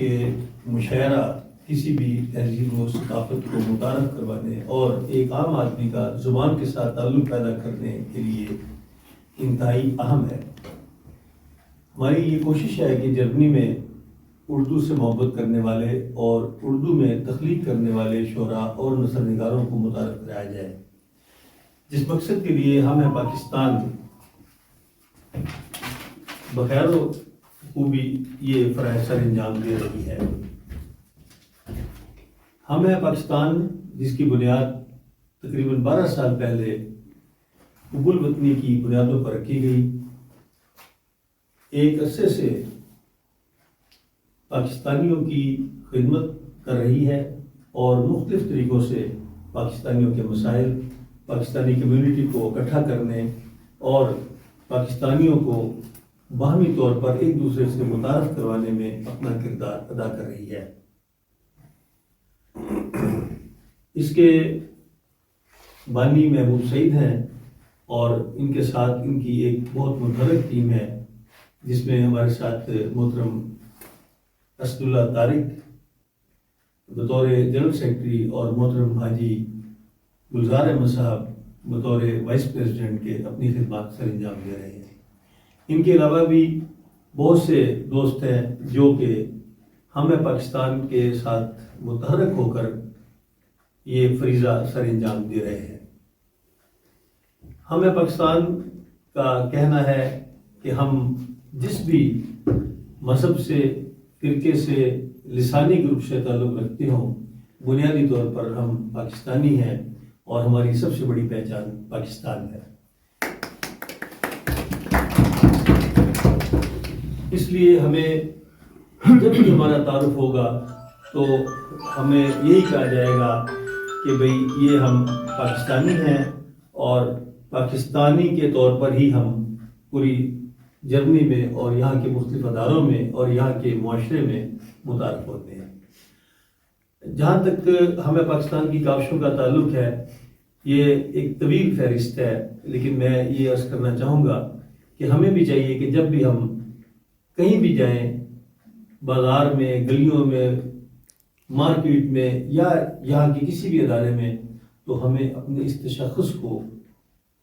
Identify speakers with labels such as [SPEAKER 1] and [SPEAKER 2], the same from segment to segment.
[SPEAKER 1] کہ مشاعرہ کسی بھی تہذیب و ثقافت کو متعارف کروانے اور ایک عام آدمی کا زبان کے ساتھ تعلق پیدا کرنے کے لیے انتہائی اہم ہے۔ ہماری یہ کوشش ہے کہ جرمنی میں اردو سے محبت کرنے والے اور اردو میں تخلیق کرنے والے شعراء اور نثر نگاروں کو متعارف کرایا جائے، جس مقصد کے لیے ہمیں پاکستان بخیر و خوبی یہ فرائض سر انجام دے رہی ہے۔ ہمیں پاکستان جس کی بنیاد تقریباً 12 سال پہلے حب الوطنی کی بنیادوں پر رکھی گئی، ایک عرصے سے پاکستانیوں کی خدمت کر رہی ہے اور مختلف طریقوں سے پاکستانیوں کے مسائل، پاکستانی کمیونٹی کو اکٹھا کرنے اور پاکستانیوں کو باہمی طور پر ایک دوسرے سے متعارف کروانے میں اپنا کردار ادا کر رہی ہے۔ اس کے بانی محبوب سعید ہیں اور ان کے ساتھ ان کی ایک بہت متحرک ٹیم ہے، جس میں ہمارے ساتھ محترم اسد اللہ طارق بطور جنرل سیکرٹری اور محترم حاجی گلزار احمد صاحب بطور وائس پریزیڈنٹ کے اپنی خدمات سر انجام دے رہے ہیں۔ ان کے علاوہ بھی بہت سے دوست ہیں جو کہ ہمیں پاکستان کے ساتھ متحرک ہو کر یہ فریضہ سر انجام دے رہے ہیں۔ ہمیں پاکستان کا کہنا ہے کہ ہم جس بھی مذہب سے، فرقے سے، لسانی گروپ سے تعلق رکھتے ہوں، بنیادی طور پر ہم پاکستانی ہیں اور ہماری سب سے بڑی پہچان پاکستان ہے۔ اس لیے ہمیں جب بھی ہمارا تعارف ہوگا تو ہمیں یہی کہا جائے گا کہ بھئی یہ ہم پاکستانی ہیں اور پاکستانی کے طور پر ہی ہم پوری جرمنی میں اور یہاں کے مختلف اداروں میں اور یہاں کے معاشرے میں متعارف ہوتے ہیں۔ جہاں تک ہمیں پاکستان کی کاوشوں کا تعلق ہے، یہ ایک طویل فہرست ہے، لیکن میں یہ عرض کرنا چاہوں گا کہ ہمیں بھی چاہیے کہ جب بھی ہم کہیں بھی جائیں، بازار میں، گلیوں میں، مارکیٹ میں یا یہاں کے کسی بھی ادارے میں، تو ہمیں اپنے اس تشخص کو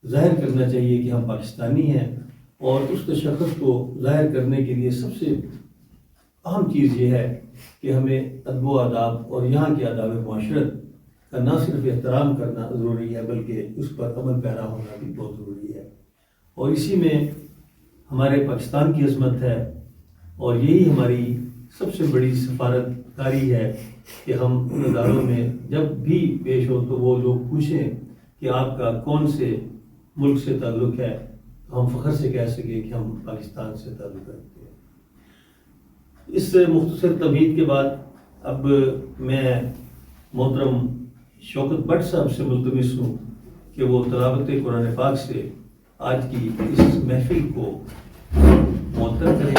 [SPEAKER 1] ظاہر کرنا چاہیے کہ ہم پاکستانی ہیں، اور اس تشخص کو ظاہر کرنے کے لیے سب سے اہم چیز یہ ہے کہ ہمیں ادب و آداب اور یہاں کے آداب معاشرت کا نہ صرف احترام کرنا ضروری ہے بلکہ اس پر عمل پیرا ہونا بھی بہت ضروری ہے، اور اسی میں ہمارے پاکستان کی عظمت ہے، اور یہی ہماری سب سے بڑی سفارت کاری ہے کہ ہم ان اداروں میں جب بھی پیش ہو تو وہ لوگ پوچھیں کہ آپ کا کون سے ملک سے تعلق ہے، تو ہم فخر سے کہہ سکیں کہ ہم پاکستان سے تعلق رکھتے ہیں۔ اس مختصر تمہید کے بعد اب میں محترم شوکت بٹ صاحب سے ملتمس ہوں کہ وہ تلاوت قرآن پاک سے آج کی اس محفل کو معطر کریں۔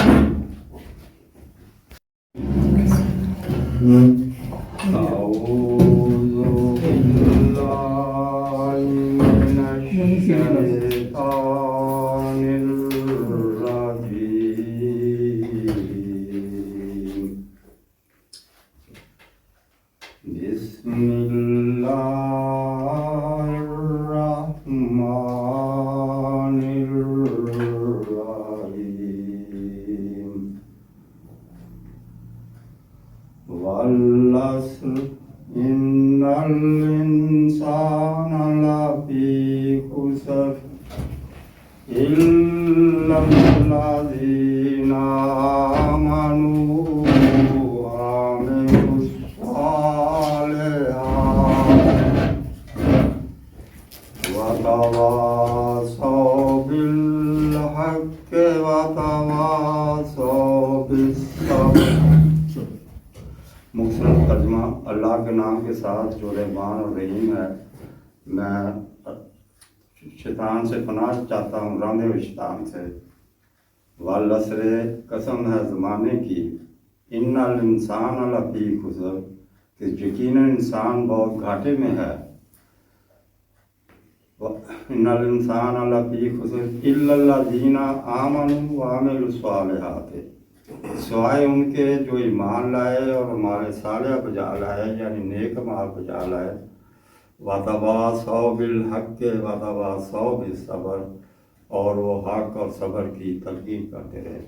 [SPEAKER 2] إن الإنسان لفي خسر إلا الذين آمنوا وعملوا الصالحات وتواصوا بالحق وتواصوا بالصبر۔ مختصر ترجمہ: اللہ کے نام کے ساتھ جو رحمان اور رحیم ہے۔ میں شیطان سے پناہ چاہتا ہوں، راندے ہوئے شیطان سے۔ والعصر، قسم ہے زمانے کی، ان الانسان لفی خسر، کہ یقیناً انسان بہت گھاٹے میں ہے۔ ان الانسان لفی خسر الا الذین آمنوا وعملوا الصالحات، سوائے ان کے جو ایمان لائے اور ہمارے صالح بجا لائے یعنی نیک مال بجا لائے، وَتَوَاصَوْا بِالْحَقِّ وَتَوَاصَوْا بِالصَّبْرِ، اور وہ حق اور صبر کی تلقین کرتے رہے۔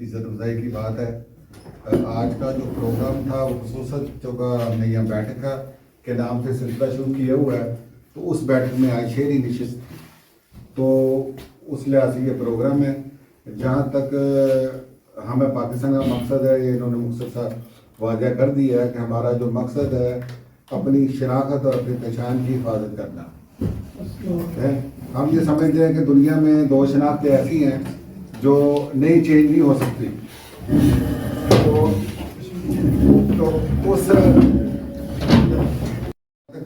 [SPEAKER 3] عزت افزائی کی بات ہے۔ آج کا جو پروگرام تھا وہ خصوصاً چونکہ ہم نے یہاں بیٹھک کے نام سے سلسلہ شروع کیا ہوا ہے، تو اس بیٹھک میں آج شعری نشست، تو اس لحاظ سے یہ پروگرام ہے۔ جہاں تک ہمیں پاکستان کا مقصد ہے، یہ انہوں نے مقصد سا واضح کر دیا ہے کہ ہمارا جو مقصد ہے اپنی شناخت اور اپنی پہچان کی حفاظت کرنا ہے۔ ہم یہ سمجھتے ہیں کہ دنیا میں دو شناختیں ایسی ہیں جو نئی چینج نہیں ہو سکتی، تو اس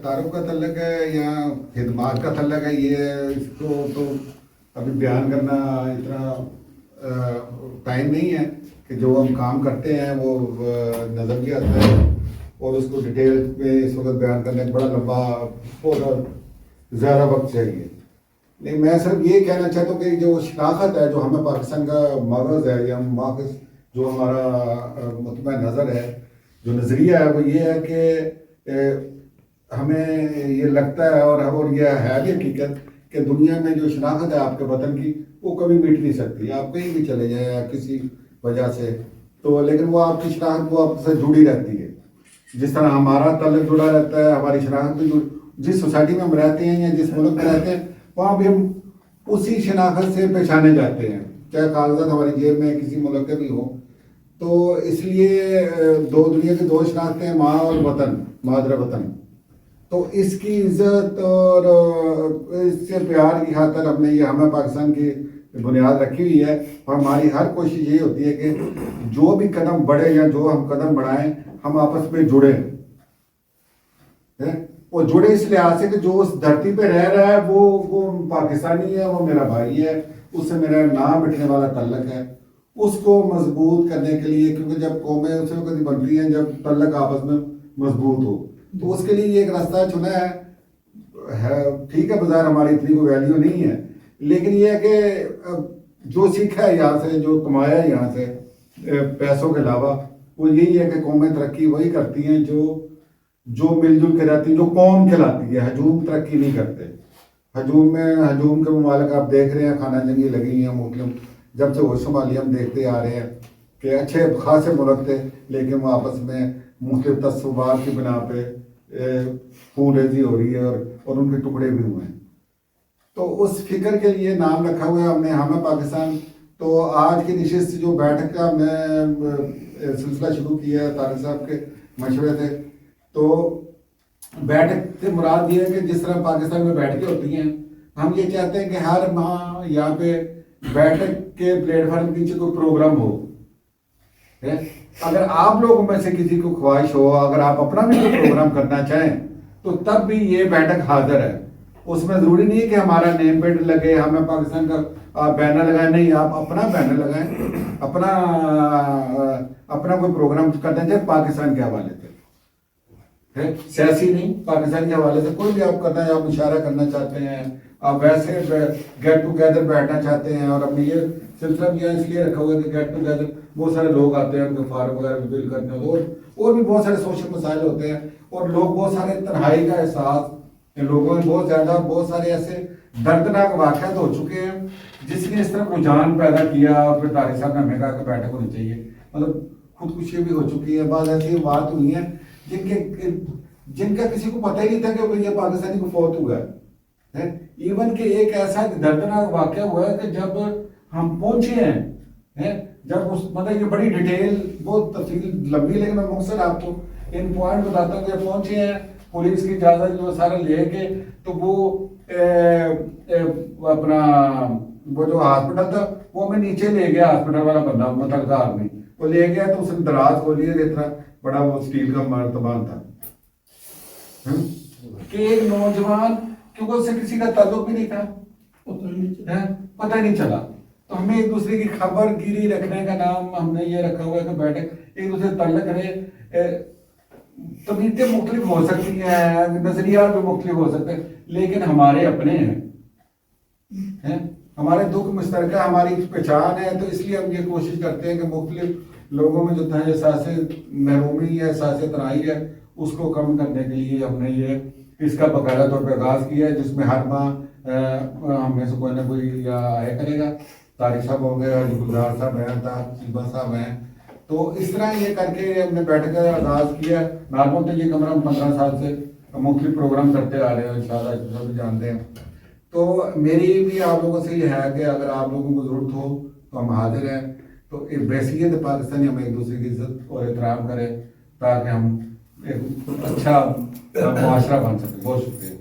[SPEAKER 3] تعارف کا تعلق ہے یا خدمات کا تعلق ہے، یہ اس کو تو ابھی بیان کرنا اتنا ٹائم نہیں ہے کہ جو ہم کام کرتے ہیں وہ نظریہ ہے اور اس کو ڈیٹیل میں اس وقت بیان کرنے بڑا لمبا اور زیادہ وقت چاہیے۔ نہیں، میں صرف یہ کہنا چاہتا ہوں کہ جو شناخت ہے، جو ہمیں پاکستان کا مغز ہے یا ماخذ جو ہمارا مطمئن نظر ہے، جو نظریہ ہے، وہ یہ ہے کہ ہمیں یہ لگتا ہے اور یہ ہے بھی حقیقت کہ دنیا میں جو شناخت ہے آپ کے وطن کی، وہ کبھی مٹ نہیں سکتی۔ آپ کہیں بھی چلے جائیں یا کسی وجہ سے، تو لیکن وہ آپ کی شناخت وہ آپ سے جڑی رہتی ہے۔ جس طرح ہمارا تعلق جڑا رہتا ہے، ہماری شناخت بھی جس سوسائٹی میں ہم رہتے ہیں یا جس ملک میں رہتے ہیں، وہاں بھی ہم اسی شناخت سے پہچانے جاتے ہیں، چاہے کاغذات ہماری جیب میں کسی ملک کے بھی ہوں۔ تو اس لیے دنیا کی دو شناختیں ہیں، ماں اور وطن، مادر وطن۔ تو اس کی عزت اور اس سے پیار کی خاطر ہم نے یہ ہمیں پاکستان کی بنیاد رکھی ہوئی ہے، اور ہماری ہر کوشش یہ ہوتی ہے کہ جو بھی قدم بڑھے یا جو ہم قدم بڑھائیں، ہم آپس میں جڑیں، وہ جڑے اس لحاظ سے کہ جو اس دھرتی پہ رہ رہا ہے وہ پاکستانی ہے، وہ میرا بھائی ہے، اس سے میرا نام مٹنے والا تعلق ہے۔ اس کو مضبوط کرنے کے لیے، کیونکہ جب قومیں اسے وقت بن رہی ہیں جب تعلق آپس میں مضبوط ہو، تو اس کے لیے یہ ایک راستہ چنا ہے۔ ٹھیک ہے، بظاہر ہماری اتنی کوئی ویلیو نہیں ہے، لیکن یہ ہے کہ جو سیکھا ہے یہاں سے، جو کمایا ہے یہاں سے پیسوں کے علاوہ، وہ یہی ہے کہ قومیں ترقی وہی کرتی ہیں جو مل جل کے رہتی ہیں، جو قوم کہلاتی ہے۔ ہجوم ترقی نہیں کرتے۔ ہجوم کے ممالک آپ دیکھ رہے ہیں، خانہ جنگی لگی ہیں مختلف، جب سے وہ شمالی ہم دیکھتے آ رہے ہیں کہ اچھے خاصے ملک تھے، لیکن وہ آپس میں مختلف تصوبات کی بنا پہ خون ریزی ہو رہی ہے اور ان کے ٹکڑے بھی ہوئے ہیں۔ تو اس فکر کے لیے نام رکھا ہوا ہے ہم نے، ہمیں پاکستان۔ تو آج کی نشست جو بیٹھک کا ہم نے سلسلہ شروع کیا ہے، طارق صاحب کے مشورے تھے، تو بیٹھک سے مراد یہ ہے کہ جس طرح پاکستان میں بیٹھکیں ہوتی ہیں، ہم یہ چاہتے ہیں کہ ہر ماہ یہاں پہ بیٹھک کے پلیٹ فارم کے نیچے کوئی پروگرام ہو۔ اگر آپ لوگوں میں سے کسی کو خواہش ہو، اگر آپ اپنا بھی کوئی پروگرام کرنا چاہیں، تو تب بھی یہ بیٹھک حاضر ہے۔ اس میں ضروری نہیں ہے کہ ہمارا نیم پیڈ لگے, ہمیں پاکستان کا بینر لگائیں, نہیں, آپ اپنا بینر لگائیں, اپنا کوئی پروگرام کرنا چاہے پاکستان کے حوالے سے, سیاسی نہیں, پاکستان کے حوالے سے کوئی بھی آپ کرنا ہے, آپ مشاعرہ کرنا چاہتے ہیں, آپ ویسے گیٹ ٹوگیدر بیٹھنا چاہتے ہیں, اور اپنی یہ سلسلہ بھی اس لیے رکھا ہوا ہے کہ گیٹ ٹوگیدر بہت سارے لوگ آتے ہیں, ان کے فارم وغیرہ بھی فل کرتے ہیں, اور بھی بہت سارے سوشل مسائل ہوتے ہیں, اور لوگ بہت سارے تنہائی کا احساس, لوگوں میں بہت سارے ایسے دردناک واقعات ہو چکے ہیں جس نے اس طرح رجحان پیدا کیا, اور پھر طارق صاحب نے ہمیں کہا کہ بیٹھک ہونی چاہیے, مطلب خودکشی بھی ہو چکی ہے, بعض ایسی بات ہوئی ہیں جن کا کسی کو پتہ ہی نہیں تھا کہ یہ پاکستانی کو فوت ہوا ہے. ایون کہ ایک ایسا دردناک واقعہ ہوا ہے کہ جب ہم پہنچے ہیں, جب اس مطلب یہ بڑی ڈیٹیل بہت تفصیل لمبی, لیکن میں مختصر آپ کو ان پوائنٹ بتاتا ہوں کہ پہنچے ہیں, پولیس کی اجازت جو سارا لے کے, تو وہ اپنا وہ جو ہاسپٹل تھا وہ ہمیں نیچے لے گیا, ہاسپٹل والا بندہ متعلقہ آدمی وہ لے گیا, تو اس نے دراز کھولی ہے, اتنا بڑا وہ اسٹیل کا مرتبان تھا کہ ایک نوجوان, کیونکہ اس سے کسی کا تعلق بھی نہیں تھا, پتہ نہیں چلا, تو ہمیں ایک دوسرے کی خبر گیری رکھنے کا نام ہم نے یہ رکھا ہوا ہے کہ بیٹھے ایک دوسرے سے تعلق رہے. طبیعتیں مختلف ہو سکتی ہیں, نظریات بھی مختلف ہو سکتے ہیں, لیکن ہمارے اپنے ہیں, ہمارے دکھ مشترکہ, ہماری پہچان ہے, تو اس لیے ہم یہ کوشش کرتے ہیں کہ مختلف لوگوں میں جو احساس محرومی ہے, احساس تنہائی ہے, اس کو کم کرنے کے لیے ہم نے یہ اس کا باقاعدہ طور پہ آغاز کیا ہے, جس میں ہر ماہ ہم میں سے کوئی نہ کوئی آیا کرے گا. طارق صاحب ہو گئے, گلزار صاحب ہیں, صیبہ صاحب ہیں, تو اس طرح یہ کر کے ہم نے بیٹھ کر آغاز کیا. نارمل تو یہ کمرہ ہم 15 سال سے مختلف پروگرام کرتے آ رہے ہیں, انشاءاللہ سب جانتے ہیں. تو میری بھی آپ لوگوں سے یہ ہے کہ اگر آپ لوگوں کو ضرورت ہو تو ہم حاضر ہیں. تو ایک بحیثیت پاکستانی ہم ایک دوسرے کی عزت اور احترام کریں تاکہ ہم ایک اچھا معاشرہ بن سکیں. بہت شکریہ.